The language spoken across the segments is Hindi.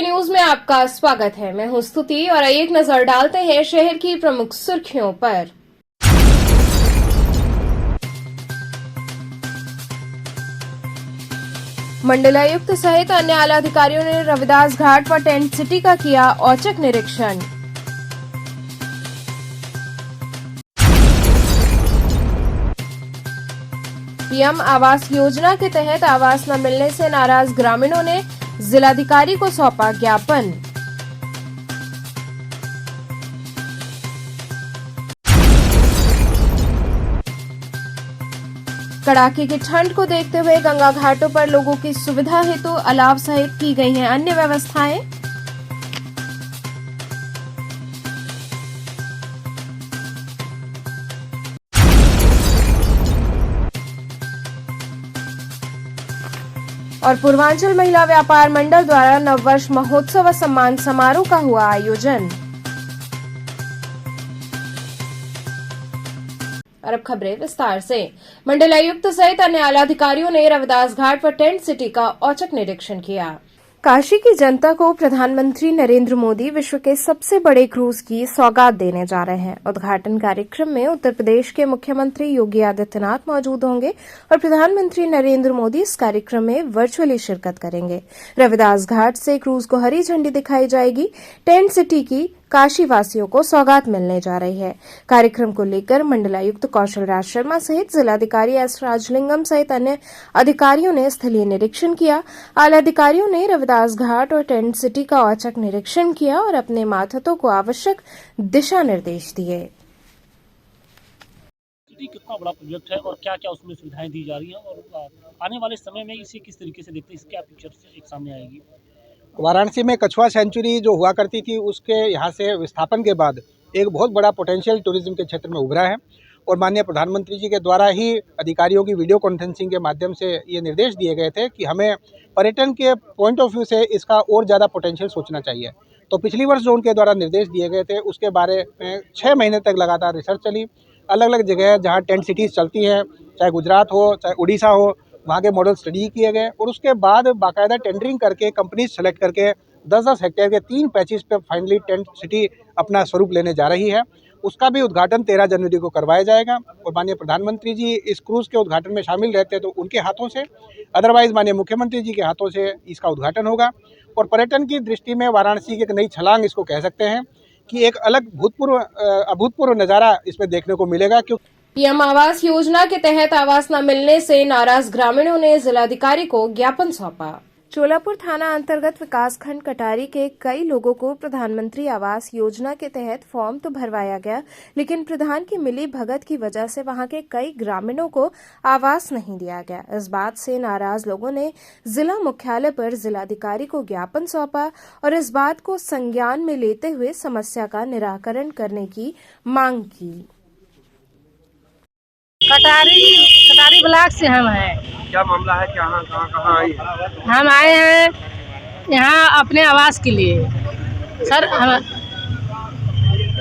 न्यूज में आपका स्वागत है। मैं हूं स्तुति और एक नजर डालते हैं शहर की प्रमुख सुर्खियों पर। मंडलायुक्त सहित अन्य आला अधिकारियों ने रविदास घाट व टेंट सिटी का किया औचक निरीक्षण। पीएम आवास योजना के तहत आवास न मिलने से नाराज ग्रामीणों ने जिलाधिकारी को सौंपा ज्ञापन। कड़ाके की ठंड को देखते हुए गंगा घाटों पर लोगों की सुविधा हेतु अलाव सहित की गई हैं अन्य व्यवस्थाएं। और पूर्वांचल महिला व्यापार मंडल द्वारा नववर्ष महोत्सव व सम्मान समारोह का हुआ आयोजन। और अब खबरें विस्तार से। मंडलायुक्त सहित अन्य आला अधिकारियों ने रविदास घाट व टेंट सिटी का औचक निरीक्षण किया। काशी की जनता को प्रधानमंत्री नरेंद्र मोदी विश्व के सबसे बड़े क्रूज की सौगात देने जा रहे हैं। उद्घाटन कार्यक्रम में उत्तर प्रदेश के मुख्यमंत्री योगी आदित्यनाथ मौजूद होंगे और प्रधानमंत्री नरेंद्र मोदी इस कार्यक्रम में वर्चुअली शिरकत करेंगे। रविदास घाट से क्रूज को हरी झंडी दिखाई जाएगी। टेंट सिटी की काशी वासियों को सौगात मिलने जा रही है। कार्यक्रम को लेकर मंडलायुक्त कौशल राज शर्मा सहित जिलाधिकारी एस राजलिंगम सहित अन्य अधिकारियों ने स्थलीय निरीक्षण किया। आला अधिकारियों ने रविदास घाट और टेंट सिटी का औचक निरीक्षण किया और अपने मातहतों को आवश्यक दिशा निर्देश दिए। कितना बड़ा प्रोजेक्ट है और क्या क्या उसमें सुविधाएं दी जा रही हैं और आने वाले समय में इसे किस तरीके से देखते हैं, इसकी क्या पिक्चर एक सामने आएगी। वाराणसी में कछुआ सेंचुरी जो हुआ करती थी उसके यहाँ से विस्थापन के बाद एक बहुत बड़ा पोटेंशियल टूरिज्म के क्षेत्र में उभरा है और माननीय प्रधानमंत्री जी के द्वारा ही अधिकारियों की वीडियो कॉन्फ्रेंसिंग के माध्यम से ये निर्देश दिए गए थे कि हमें पर्यटन के पॉइंट ऑफ व्यू से इसका और ज़्यादा पोटेंशियल सोचना चाहिए। तो पिछली वर्ष जो उनके द्वारा निर्देश दिए गए थे उसके बारे में 6 महीने तक लगातार रिसर्च चली। अलग अलग जगह जहाँ टेंट सिटीज़ चलती हैं, चाहे गुजरात हो चाहे उड़ीसा हो, वहाँ के मॉडल स्टडी किए गए और उसके बाद बाकायदा टेंडरिंग करके कंपनीज सेलेक्ट करके 10-10 हेक्टेयर के 3 पैचेस पे फाइनली टेंट सिटी अपना स्वरूप लेने जा रही है। उसका भी उद्घाटन 13 जनवरी को करवाया जाएगा और माननीय प्रधानमंत्री जी इस क्रूज़ के उद्घाटन में शामिल रहते हैं तो उनके हाथों से, अदरवाइज माननीय मुख्यमंत्री जी के हाथों से इसका उद्घाटन होगा। और पर्यटन की दृष्टि में वाराणसी की एक नई छलांग इसको कह सकते हैं कि एक अलग अभूतपूर्व नज़ारा इसमें देखने को मिलेगा। क्योंकि पीएम आवास योजना के तहत आवास न मिलने से नाराज ग्रामीणों ने जिलाधिकारी को ज्ञापन सौंपा। चोलापुर थाना अंतर्गत विकासखंड कटारी के कई लोगों को प्रधानमंत्री आवास योजना के तहत फॉर्म तो भरवाया गया, लेकिन प्रधान की मिली भगत की वजह से वहां के कई ग्रामीणों को आवास नहीं दिया गया। इस बात से नाराज लोगों ने जिला मुख्यालय पर जिलाधिकारी को ज्ञापन सौंपा और इस बात को संज्ञान में लेते हुए समस्या का निराकरण करने की मांग की। कटारी ब्लॉक से हम हैं। क्या मामला है, क्या कहाँ आई है? हम आए हैं यहाँ अपने आवास के लिए। सर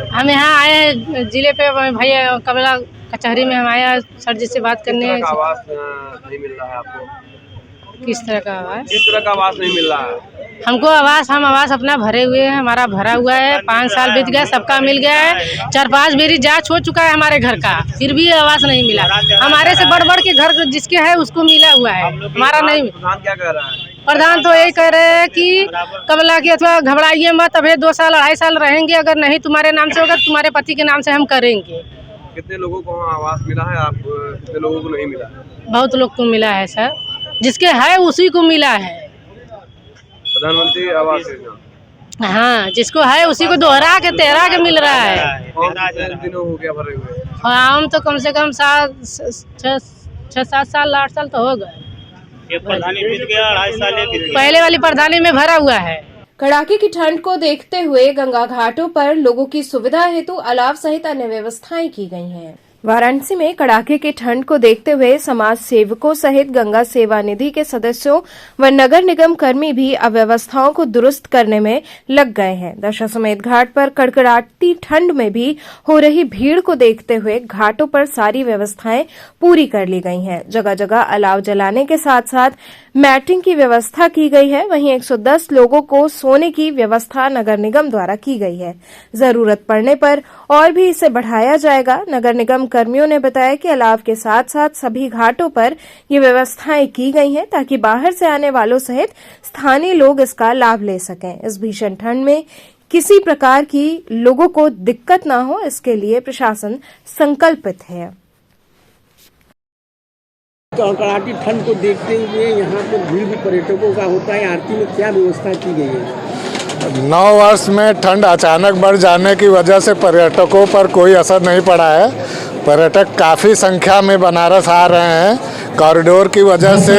हम यहाँ आए हैं जिले पे भैया कबला कचहरी में हम आए हैं सर जी से बात करने। आवास नहीं मिल रहा है आपको? किस तरह का आवास? किस तरह का आवास नहीं मिल रहा है? हमको हम आवास अपना भरे हुए हैं, हमारा भरा हुआ है। 5 साल बीत गया, सबका मिल गया है। 4-5 मेरी जांच हो चुका है हमारे घर का, फिर भी आवास नहीं मिला। हमारे से बढ़ के घर जिसके है उसको मिला हुआ है, हमारा नहीं। प्रधान क्या कह रहा है? प्रधान तो यही कह रहे हैं कि कमला की अथवा घबराइए मत, अभी 2 साल 2.5 साल रहेंगे, अगर नहीं तुम्हारे नाम से होगा तुम्हारे पति के नाम से हम करेंगे। कितने लोगों को आवास मिला है? आप कितने लोगों को नहीं मिला? बहुत लोग को मिला है सर, जिसके है उसी को मिला है प्रधानमंत्री आवास योजना। हाँ, जिसको है उसी को दोहरा के 13 के मिल रहा है। कितने दिनों हो गया भरे हुए? हम तो कम से कम 6-7 साल 8 साल तो हो गए। पहले वाली प्रधानी में भरा हुआ है। कड़ाके की ठंड को देखते हुए गंगा घाटों पर लोगों की सुविधा हेतु अलाव सहित अन्य व्यवस्थाएं की गई हैं। वाराणसी में कड़ाके की ठंड को देखते हुए समाज सेवकों सहित गंगा सेवा निधि के सदस्यों व नगर निगम कर्मी भी अव्यवस्थाओं को दुरुस्त करने में लग गए हैं। दशाश्वमेध घाट पर कड़कड़ाती ठंड में भी हो रही भीड़ को देखते हुए घाटों पर सारी व्यवस्थाएं पूरी कर ली गई हैं। जगह जगह अलाव जलाने के साथ साथ मैटिंग की व्यवस्था की गई है। वहीं 110 लोगों को सोने की व्यवस्था नगर निगम द्वारा की गई है। जरूरत पड़ने पर और भी इसे बढ़ाया जाएगा। नगर निगम कर्मियों ने बताया कि अलाव के साथ साथ सभी घाटों पर ये व्यवस्थाएं की गई हैं ताकि बाहर से आने वालों सहित स्थानीय लोग इसका लाभ ले सकें। इस भीषण ठंड में किसी प्रकार की लोगों को दिक्कत न हो, इसके लिए प्रशासन संकल्पित है। कड़ाकी ठंड को देखते हुए यहाँ पर भीड़ भी पर्यटकों का होता है। आरती में क्या व्यवस्था की गई है? नौ वर्ष में ठंड अचानक बढ़ जाने की वजह से पर्यटकों पर कोई असर नहीं पड़ा है। पर्यटक काफ़ी संख्या में बनारस आ रहे हैं। कॉरिडोर की वजह से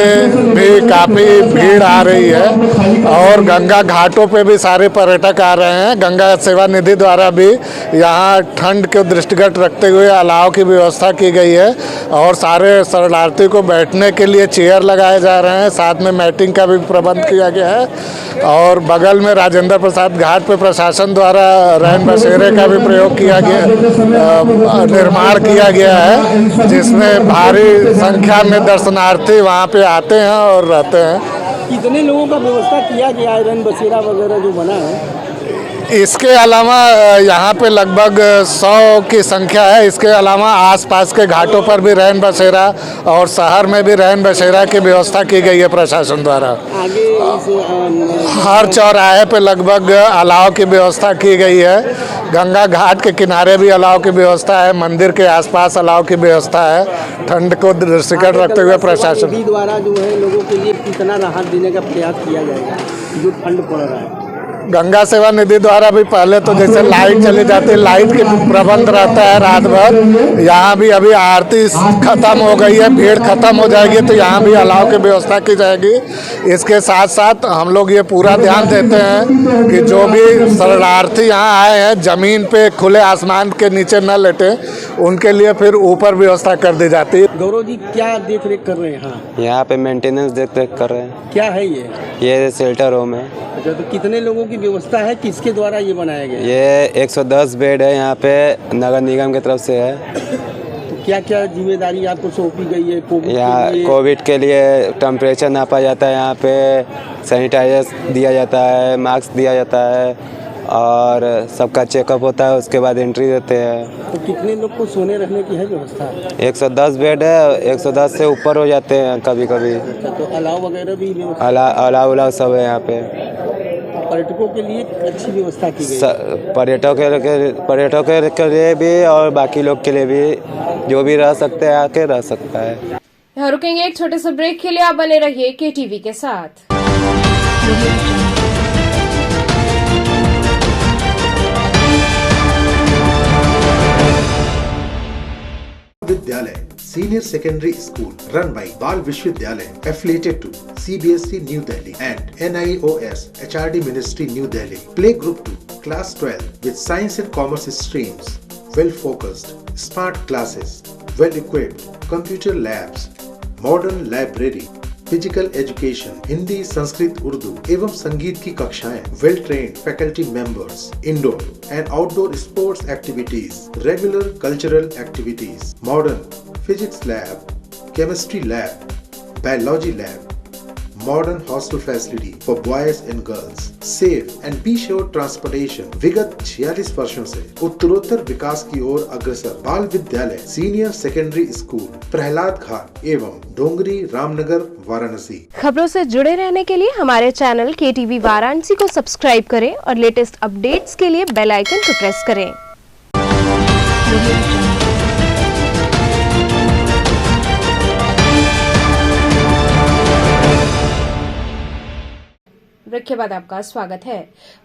भी काफ़ी भीड़ आ रही है और गंगा घाटों पे भी सारे पर्यटक आ रहे हैं। गंगा सेवा निधि द्वारा भी यहाँ ठंड के दृष्टिगत रखते हुए अलाव की व्यवस्था की गई है और सारे शरणार्थी को बैठने के लिए चेयर लगाए जा रहे हैं। साथ में मैटिंग का भी प्रबंध किया गया है और बगल में राजेंद्र प्रसाद घाट पे प्रशासन द्वारा रैन बसेरे का भी प्रयोग किया गया, निर्माण किया गया है, जिसमें भारी संख्या में दर्शनार्थी वहाँ पे आते हैं और रहते हैं। कितने लोगों का व्यवस्था किया गया है? रैन बसेरा वगैरह जो बना है, इसके अलावा यहाँ पे लगभग 100 की संख्या है। इसके अलावा आसपास के घाटों पर भी रैन बसेरा और शहर में भी रैन बसेरा की व्यवस्था की गई है प्रशासन द्वारा। आगे हर चौराहे पे लगभग अलाव की व्यवस्था की गई है। गंगा घाट के किनारे भी अलाव की व्यवस्था है। मंदिर के आसपास अलाव की व्यवस्था है। ठंड को दृष्टिगत रखते हुए प्रशासन द्वारा जो है लोगों के लिए कितना राहत देने का प्रयास किया जाएगा जो ठंड पड़ रहा है? गंगा सेवा निधि द्वारा भी पहले तो जैसे लाइट चली जाती है, लाइट के प्रबंध रहता है रात भर। यहाँ भी अभी आरती खत्म हो गई है, भीड़ खत्म हो जाएगी तो यहाँ भी अलाव की व्यवस्था की जाएगी। इसके साथ साथ हम लोग ये पूरा ध्यान देते हैं कि जो भी शरणार्थी यहाँ आए हैं जमीन पे खुले आसमान के नीचे न लेटे, उनके लिए फिर ऊपर व्यवस्था कर दी जाती है। गौरव जी क्या देख रेख कर रहे हैं? यहाँ पे मेंटेनेंस देख रेख कर रहे हैं। क्या है ये शेल्टर होम है। अच्छा, तो कितने लोगों की व्यवस्था है? किसके द्वारा ये बनाया गया? ये 110 बेड है। यहाँ पे नगर निगम की तरफ से है। तो क्या क्या जिम्मेदारी आपको सौंपी गई है? यहाँ कोविड के लिए टेम्परेचर नापा जाता है, यहाँ पे सैनिटाइजर दिया जाता है, मास्क दिया जाता है और सबका चेकअप होता है। उसके बाद एंट्री देते हैं। तो कितने लोग को सोने रहने की है व्यवस्था? 110 बेड है। 110 से ऊपर हो जाते हैं कभी कभी। अच्छा, तो अलाव वगैरह भी अलाव उलाव सब है यहाँ पे। पर्यटकों के लिए अच्छी व्यवस्था की गई है। पर्यटकों के लिए भी और बाकी लोग के लिए भी, जो भी रह सकते हैं आके रह सकता है। यहाँ रुकेंगे एक छोटे से ब्रेक के लिए। आप बने रहिए KTV के साथ। विद्यालय Senior Secondary School run by Bal Vishwavidyalay affiliated to CBSE New Delhi and NIOS HRD Ministry New Delhi. Play Group 2 Class 12 with Science and Commerce streams. Well focused, smart classes, well equipped computer labs, modern library, physical education, Hindi, Sanskrit, Urdu एवं संगीत की कक्षाएं, well trained faculty members, indoor and outdoor sports activities, regular cultural activities, modern physics lab, chemistry lab, biology lab, modern hostel facility for boys and girls, safe and be sure transportation। विगत 46 वर्षों से उत्तरोत्तर विकास की ओर अग्रसर बाल विद्यालय सीनियर सेकेंडरी स्कूल, प्रहलाद घाट एवं डोंगरी, रामनगर, वाराणसी। खबरों से जुड़े रहने के लिए हमारे चैनल KTV वाराणसी को सब्सक्राइब करें और लेटेस्ट अपडेट्स के लिए बेल आइकन को प्रेस करें। ब्रेक के बाद आपका स्वागत है।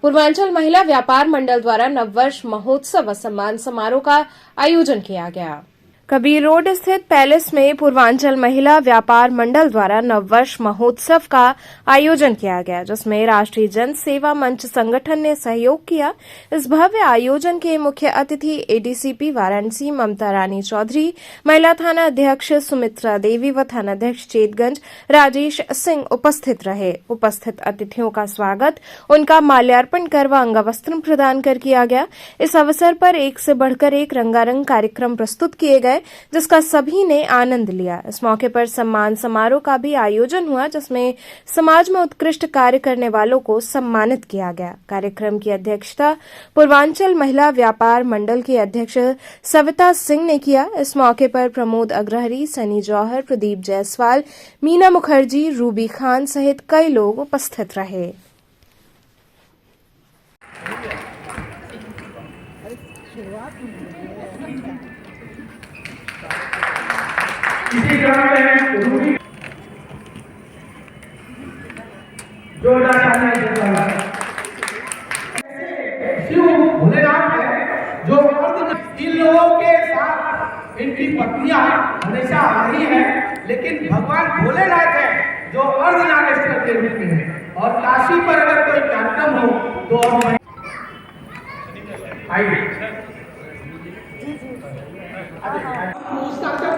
पूर्वांचल महिला व्यापार मंडल द्वारा नववर्ष महोत्सव व सम्मान समारोह का आयोजन किया गया। कबीर रोड स्थित पैलेस में पूर्वांचल महिला व्यापार मंडल द्वारा नववर्ष महोत्सव का आयोजन किया गया, जिसमें राष्ट्रीय जन सेवा मंच संगठन ने सहयोग किया। इस भव्य आयोजन के मुख्य अतिथि एडीसीपी वाराणसी ममता रानी चौधरी, महिला थाना अध्यक्ष सुमित्रा देवी व थानाध्यक्ष चेतगंज राजेश सिंह उपस्थित रहे। उपस्थित अतिथियों का स्वागत उनका माल्यार्पण कर व अंगवस्त्र प्रदान कर किया गया। इस अवसर पर एक से बढ़कर एक रंगारंग कार्यक्रम प्रस्तुत किए गए, जिसका सभी ने आनंद लिया। इस मौके पर सम्मान समारोह का भी आयोजन हुआ, जिसमें समाज में उत्कृष्ट कार्य करने वालों को सम्मानित किया गया। कार्यक्रम की अध्यक्षता पूर्वांचल महिला व्यापार मंडल की अध्यक्ष सविता सिंह ने किया। इस मौके पर प्रमोद अग्रहरी, सनी जौहर, प्रदीप जायसवाल, मीना मुखर्जी, रूबी खान सहित कई लोग उपस्थित रहे। इसी क्रम में रूबी जोड़ा शिव भोलेनाथ है जो इन लोगों के साथ इनकी पत्नियां हमेशा रही है, लेकिन भगवान भोलेनाथ है जो अर्धनारेश्वर के रूप में है। और काशी पर अगर कोई कार्यक्रम हो तो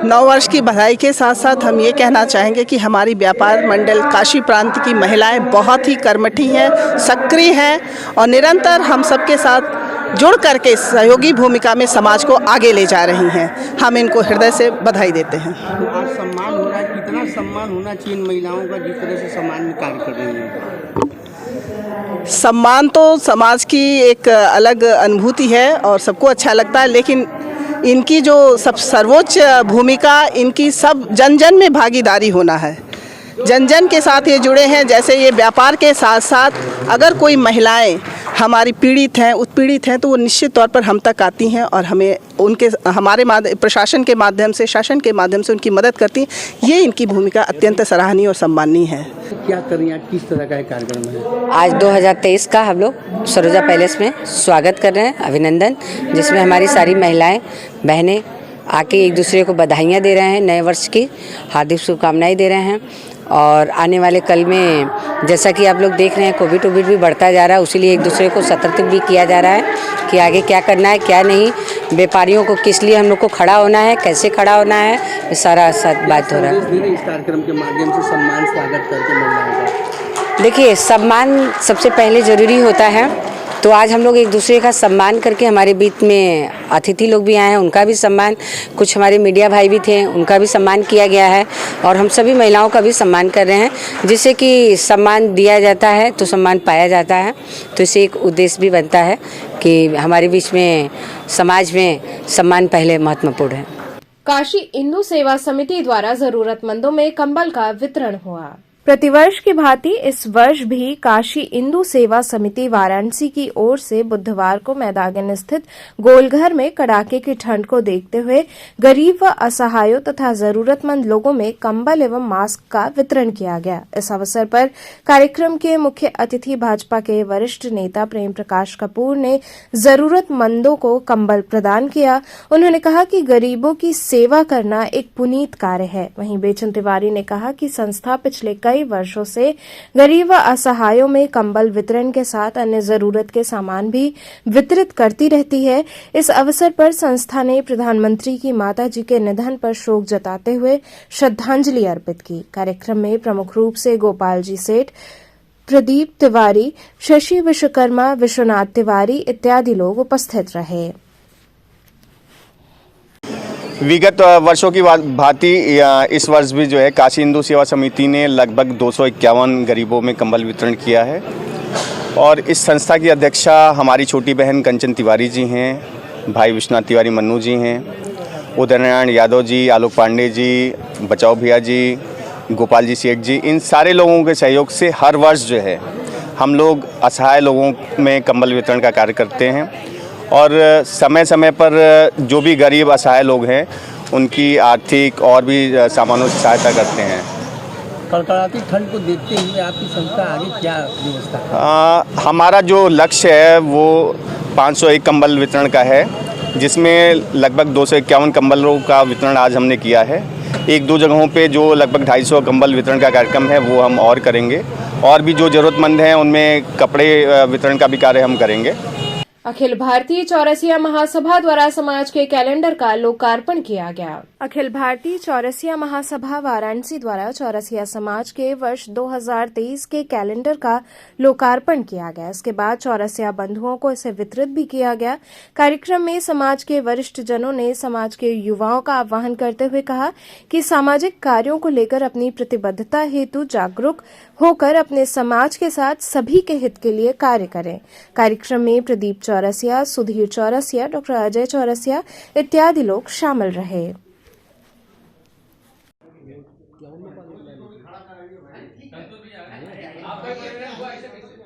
नव वर्ष की बधाई के साथ साथ हम ये कहना चाहेंगे कि हमारी व्यापार मंडल काशी प्रांत की महिलाएं बहुत ही कर्मठी हैं, सक्रिय हैं और निरंतर हम सबके साथ जुड़ करके सहयोगी भूमिका में समाज को आगे ले जा रही हैं। हम इनको हृदय से बधाई देते हैं। आज सम्मान हो रहा है, कितना सम्मान होना चाहिए इन महिलाओं का जिस तरह से सम्मान में कार्य कर रही हैं? सम्मान तो समाज की एक अलग अनुभूति है और सबको अच्छा लगता है, लेकिन इनकी जो सब सर्वोच्च भूमिका इनकी सब जन जन में भागीदारी होना है। जन जन के साथ ये जुड़े हैं। जैसे ये व्यापार के साथ साथ अगर कोई महिलाएं हमारी पीड़ित हैं, उत्पीड़ित हैं, तो वो निश्चित तौर पर हम तक आती हैं और हमें हमारे प्रशासन के माध्यम से, शासन के माध्यम से उनकी मदद करती हैं। ये इनकी भूमिका अत्यंत सराहनीय और सम्माननीय है। क्या कर रही हैं, किस तरह का कार्यक्रम है? आज 2023 का हम लोग सरोजा पैलेस में स्वागत कर रहे हैं, अभिनंदन, जिसमें हमारी सारी महिलाएं बहनें आके एक दूसरे को बधाइयाँ दे रहे हैं, नए वर्ष की हार्दिक शुभकामनाएं दे रहे हैं। और आने वाले कल में जैसा कि आप लोग देख रहे हैं कोविड भी बढ़ता जा रहा है, उसीलिए एक दूसरे को सतर्क भी किया जा रहा है कि आगे क्या करना है क्या नहीं, व्यापारियों को किस लिए हम लोग को खड़ा होना है, कैसे खड़ा होना है, ये सारा बात हो रहा है। इस कार्यक्रम के माध्यम से सम्मान स्वागत करके महिलाओं का, देखिए सम्मान सबसे पहले ज़रूरी होता है, तो आज हम लोग एक दूसरे का सम्मान करके, हमारे बीच में अतिथि लोग भी आए हैं उनका भी सम्मान, कुछ हमारे मीडिया भाई भी थे उनका भी सम्मान किया गया है और हम सभी महिलाओं का भी सम्मान कर रहे हैं, जिससे कि सम्मान दिया जाता है तो सम्मान पाया जाता है। तो इससे एक उद्देश्य भी बनता है कि हमारे बीच में समाज में सम्मान पहले महत्वपूर्ण है। काशी हिंदू सेवा समिति द्वारा जरूरतमंदों में कंबल का वितरण हुआ। प्रतिवर्ष की भांति इस वर्ष भी काशी हिंदू सेवा समिति वाराणसी की ओर से बुधवार को मैदान स्थित गोलघर में कड़ाके की ठंड को देखते हुए गरीब व असहायों तथा जरूरतमंद लोगों में कंबल एवं मास्क का वितरण किया गया। इस अवसर पर कार्यक्रम के मुख्य अतिथि भाजपा के वरिष्ठ नेता प्रेम प्रकाश कपूर ने जरूरतमंदों को कंबल प्रदान किया। उन्होंने कहा कि गरीबों की सेवा करना एक पुनीत कार्य है। वहीं बेचन तिवारी ने कहा कि संस्था पिछले कई वर्षों से गरीब व असहायों में कंबल वितरण के साथ अन्य जरूरत के सामान भी वितरित करती रहती है। इस अवसर पर संस्था ने प्रधानमंत्री की माताजी के निधन पर शोक जताते हुए श्रद्धांजलि अर्पित की। कार्यक्रम में प्रमुख रूप से गोपाल जी सेठ, प्रदीप तिवारी, शशि विश्वकर्मा, विश्वनाथ तिवारी इत्यादि लोग उपस्थित रहे। विगत वर्षों की भांति इस वर्ष भी जो है काशी हिंदू सेवा समिति ने लगभग 251 गरीबों में कंबल वितरण किया है और इस संस्था की अध्यक्षा हमारी छोटी बहन कंचन तिवारी जी हैं, भाई विश्वनाथ तिवारी मन्नू जी हैं, उदय नारायण यादव जी, आलोक पांडे जी, बचाओ भैया जी, गोपाल जी सेठ जी, इन सारे लोगों के सहयोग से हर वर्ष जो है हम लोग असहाय लोगों में कंबल वितरण का कार्य करते हैं और समय समय पर जो भी गरीब असहाय लोग हैं उनकी आर्थिक और भी सामानों की सहायता करते हैं। कड़कड़ाती ठंड को देखते हुए आपकी संस्था आगे क्या व्यवस्था है? हमारा जो लक्ष्य है वो 501 कंबल वितरण का है जिसमें लगभग 251 कंबलों का वितरण आज हमने किया है। 1-2 जगहों पे जो लगभग 250 कंबल वितरण का कार्यक्रम है वो हम और करेंगे, और भी जो ज़रूरतमंद हैं उनमें कपड़े वितरण का भी कार्य हम करेंगे। अखिल भारतीय चौरसिया महासभा द्वारा समाज के कैलेंडर का लोकार्पण किया गया। अखिल भारतीय चौरसिया महासभा वाराणसी द्वारा चौरसिया समाज के वर्ष 2023 के कैलेंडर का लोकार्पण किया गया। इसके बाद चौरसिया बंधुओं को इसे वितरित भी किया गया। कार्यक्रम में समाज के वरिष्ठ जनों ने समाज के युवाओं का आह्वान करते हुए कहा कि सामाजिक कार्यों को लेकर अपनी प्रतिबद्धता हेतु जागरूक होकर अपने समाज के साथ सभी के हित के लिए कार्य करें। कार्यक्रम में प्रदीप चौरसिया, सुधीर चौरसिया, डॉक्टर अजय चौरसिया इत्यादि लोग शामिल रहे।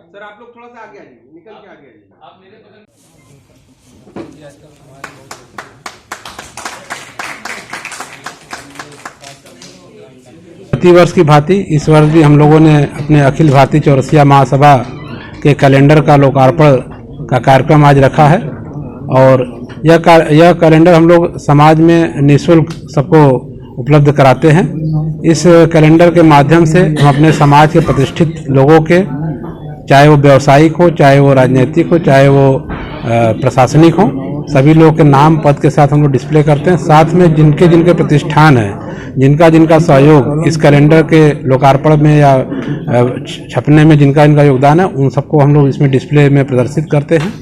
सर आप लोग थोड़ा सा आगे आइए, निकल के आगे आइए। आप मेरे प्रतिवर्ष की भांति इस वर्ष भी हम लोगों ने अपने अखिल भारतीय चौरसिया महासभा के कैलेंडर का लोकार्पण का कार्यक्रम आज रखा है। और यह कैलेंडर हम लोग समाज में निःशुल्क सबको उपलब्ध कराते हैं। इस कैलेंडर के माध्यम से हम अपने समाज के प्रतिष्ठित लोगों के, चाहे वो व्यावसायिक हो, चाहे वो राजनीतिक हो, चाहे वो प्रशासनिक हो, सभी लोगों के नाम पद के साथ हम लोग डिस्प्ले करते हैं। साथ में जिनके जिनके प्रतिष्ठान है, जिनका सहयोग इस कैलेंडर के लोकार्पण में या छपने में जिनका योगदान है, उन सबको हम लोग इसमें डिस्प्ले में प्रदर्शित करते हैं।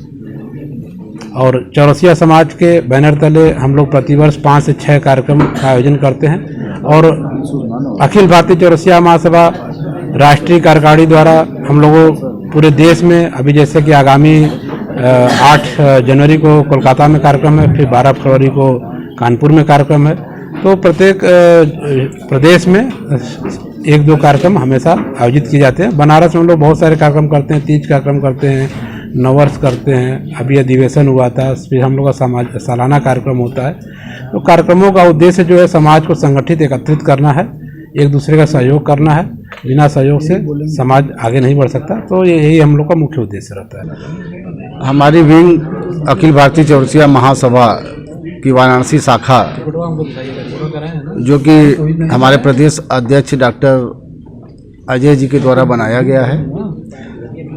और चौरसिया समाज के बैनर तले हम लोग प्रतिवर्ष 5 से 6 कार्यक्रम का आयोजन करते हैं। और अखिल भारतीय चौरसिया महासभा राष्ट्रीय कार्यकारिणी द्वारा हम लोगों पूरे देश में, अभी जैसे कि आगामी 8 जनवरी को कोलकाता में कार्यक्रम है, फिर 12 फरवरी को कानपुर में कार्यक्रम है, तो प्रत्येक प्रदेश में 1-2 कार्यक्रम हमेशा आयोजित किए जाते हैं। बनारस में हम लोग बहुत सारे कार्यक्रम करते हैं, तीज कार्यक्रम करते हैं, नववर्ष करते हैं, अभी अधिवेशन हुआ था, फिर हम लोग का सालाना कार्यक्रम होता है। तो कार्यक्रमों का उद्देश्य जो है समाज को संगठित एकत्रित करना है, एक दूसरे का सहयोग करना है। बिना सहयोग से समाज आगे नहीं बढ़ सकता, तो यही हम लोग का मुख्य उद्देश्य रहता है। हमारी विंग अखिल भारतीय चौरसिया महासभा की वाराणसी शाखा, जो कि हमारे प्रदेश अध्यक्ष डॉक्टर अजय जी के द्वारा बनाया गया है,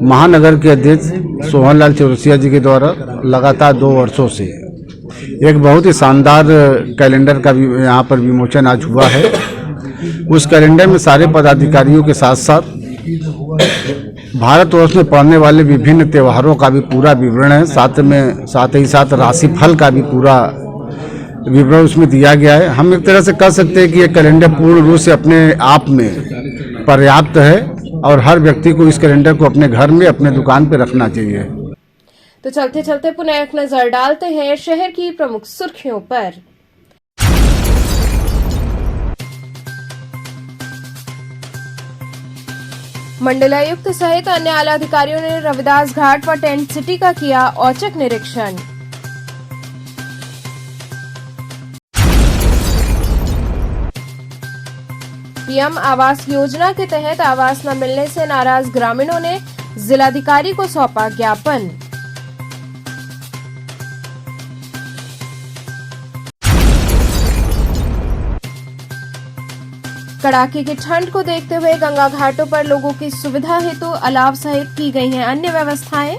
महानगर के अध्यक्ष सोहनलाल चौरसिया जी के द्वारा लगातार 2 वर्षों से एक बहुत ही शानदार कैलेंडर का भी यहाँ पर विमोचन आज हुआ है। उस कैलेंडर में सारे पदाधिकारियों के साथ साथ भारतवर्ष में पड़ने वाले विभिन्न त्योहारों का भी पूरा विवरण है। साथ ही साथ राशिफल का भी पूरा विवरण उसमें दिया गया है। हम एक तरह से कह सकते हैं कि ये कैलेंडर पूर्ण रूप से अपने आप में पर्याप्त है और हर व्यक्ति को इस कैलेंडर को अपने घर में, अपने दुकान पे रखना चाहिए। तो चलते चलते पुनः एक नजर डालते हैं शहर की प्रमुख सुर्खियों पर। मंडलायुक्त सहित अन्य आला अधिकारियों ने रविदास घाट व टेंट सिटी का किया औचक निरीक्षण। पीएम आवास योजना के तहत आवास न मिलने से नाराज ग्रामीणों ने जिलाधिकारी को सौंपा ज्ञापन। कड़ाके की ठंड को देखते हुए गंगा घाटों पर लोगों की सुविधा हेतु अलाव सहित की गई हैं अन्य व्यवस्थाएं।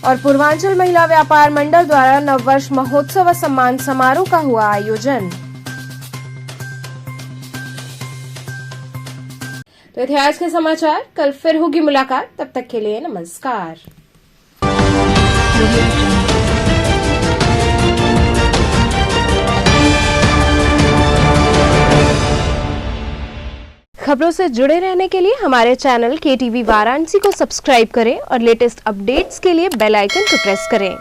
और पूर्वांचल महिला व्यापार मंडल द्वारा नववर्ष महोत्सव व सम्मान समारोह का हुआ आयोजन। तो इतिहास के समाचार, कल फिर होगी मुलाकात, तब तक के लिए नमस्कार। खबरों से जुड़े रहने के लिए हमारे चैनल KTV वाराणसी को सब्सक्राइब करें और लेटेस्ट अपडेट्स के लिए बेल आइकन को प्रेस करें।